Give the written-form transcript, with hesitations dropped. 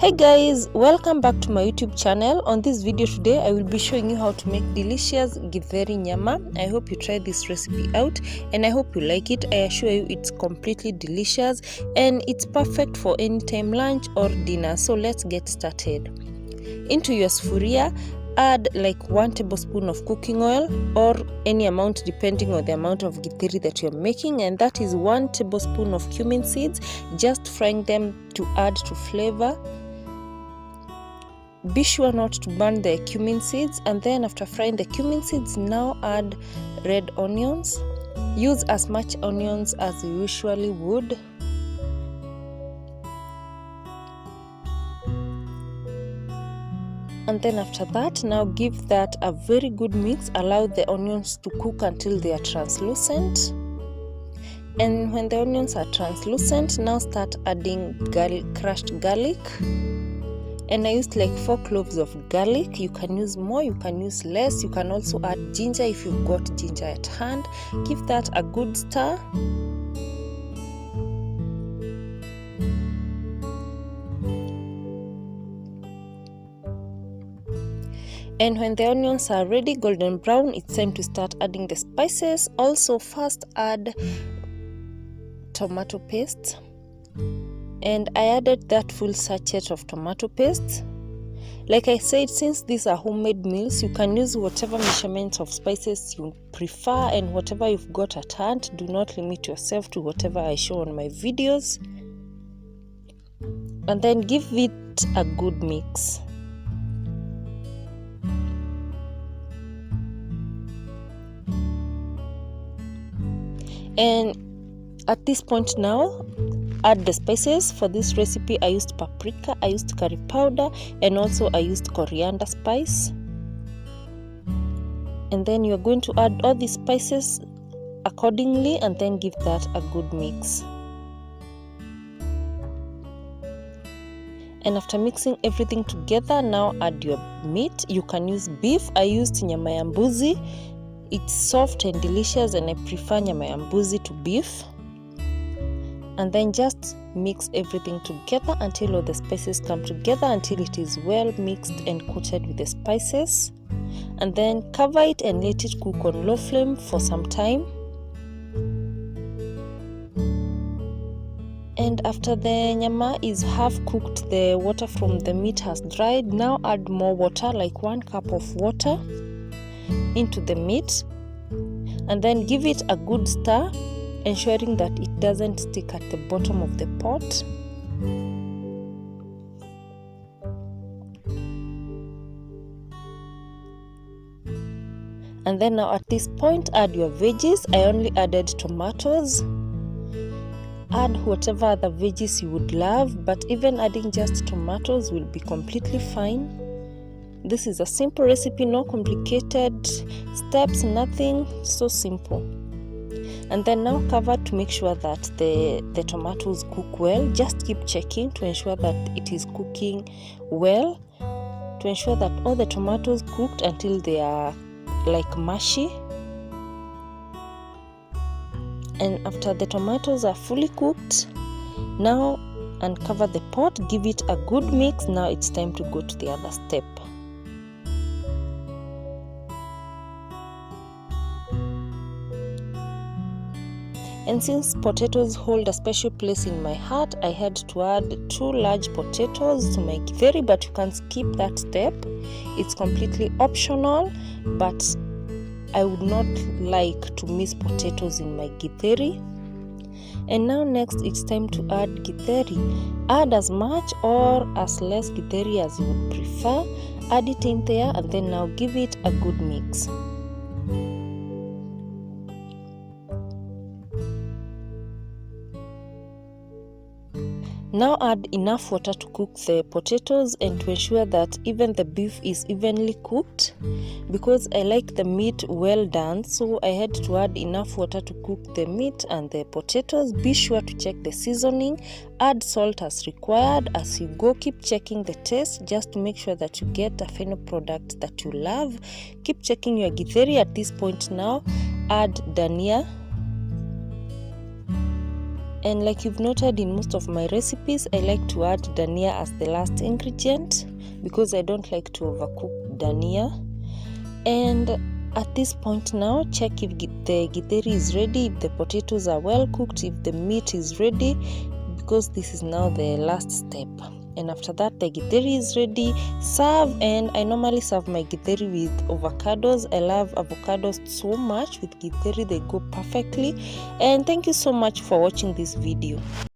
Hi guys, welcome back to my YouTube channel. On this video today I will be showing you how to make delicious Githeri Nyama. I hope you try this recipe out and I hope you like it. I assure you it's completely delicious and it's perfect for anytime lunch or dinner. So let's get started. Into your sufuria, add like 1 tablespoon of cooking oil or any amount depending on the amount of githeri that you're making, and that is 1 tablespoon of cumin seeds, just frying them to add to flavor. Be sure not to burn the cumin seeds, and then after frying the cumin seeds, now add red onions. Use as much onions as you usually would. And then after that, now give that a very good mix. Allow the onions to cook until they are translucent. And when the onions are translucent, now start adding crushed garlic. And I used like 4 cloves of garlic. You can use more, you can use less. You can also add ginger if you've got ginger at hand. Give that a good stir. And when the onions are ready, golden brown, it's time to start adding the spices. Also, first add tomato paste. And I added that full sachet of tomato paste. Like I said, since these are homemade meals, you can use whatever measurement of spices you prefer and whatever you've got at hand. Do not limit yourself to whatever I show on my videos. And then give it a good mix. And at this point now, add the spices. For this recipe I used paprika, I used curry powder, and also I used coriander spice. And then you're going to add all the spices accordingly and then give that a good mix. And after mixing everything together, now add your meat. You can use beef. I used nyama ya mbuzi. It's soft and delicious and I prefer nyama ya mbuzi to beef. And then just mix everything together until all the spices come together, until it is well mixed and coated with the spices. And then cover it and let it cook on low flame for some time. And after the nyama is half cooked, the water from the meat has dried. Now add more water, like 1 cup of water into the meat, and then give it a good stir, ensuring that it doesn't stick at the bottom of the pot. And then now at this point, add your veggies. I only added tomatoes. Add whatever other veggies you would love, but even adding just tomatoes will be completely fine. This is a simple recipe, no complicated steps, nothing, so simple. And then now cover to make sure that the tomatoes cook well. Just keep checking to ensure that it is cooking well, to ensure that all the tomatoes cooked until they are like mushy. And after the tomatoes are fully cooked, now uncover the pot, give it a good mix. Now it's time to go to the other step. And since potatoes hold a special place in my heart, I had to add 2 large potatoes to my githeri, but you can skip that step. It's completely optional, but I would not like to miss potatoes in my githeri. And now next it's time to add githeri. Add as much or as less githeri as you would prefer. Add it in there and then now give it a good mix. Now add enough water to cook the potatoes and to ensure that even the beef is evenly cooked, because I like the meat well done, so I had to add enough water to cook the meat and the potatoes. Be sure to check the seasoning. Add salt as required as you go. Keep checking the taste just to make sure that you get a final product that you love. Keep checking your githeri. At this point now, add dania. And like you've noted in most of my recipes, I like to add dania as the last ingredient because I don't like to overcook dania. And at this point now, check if the githeri is ready, if the potatoes are well cooked, if the meat is ready, because this is now the last step. And after that, the githeri is ready. Serve, and I normally serve my githeri with avocados. I love avocados so much. With githeri, they go perfectly. And thank you so much for watching this video.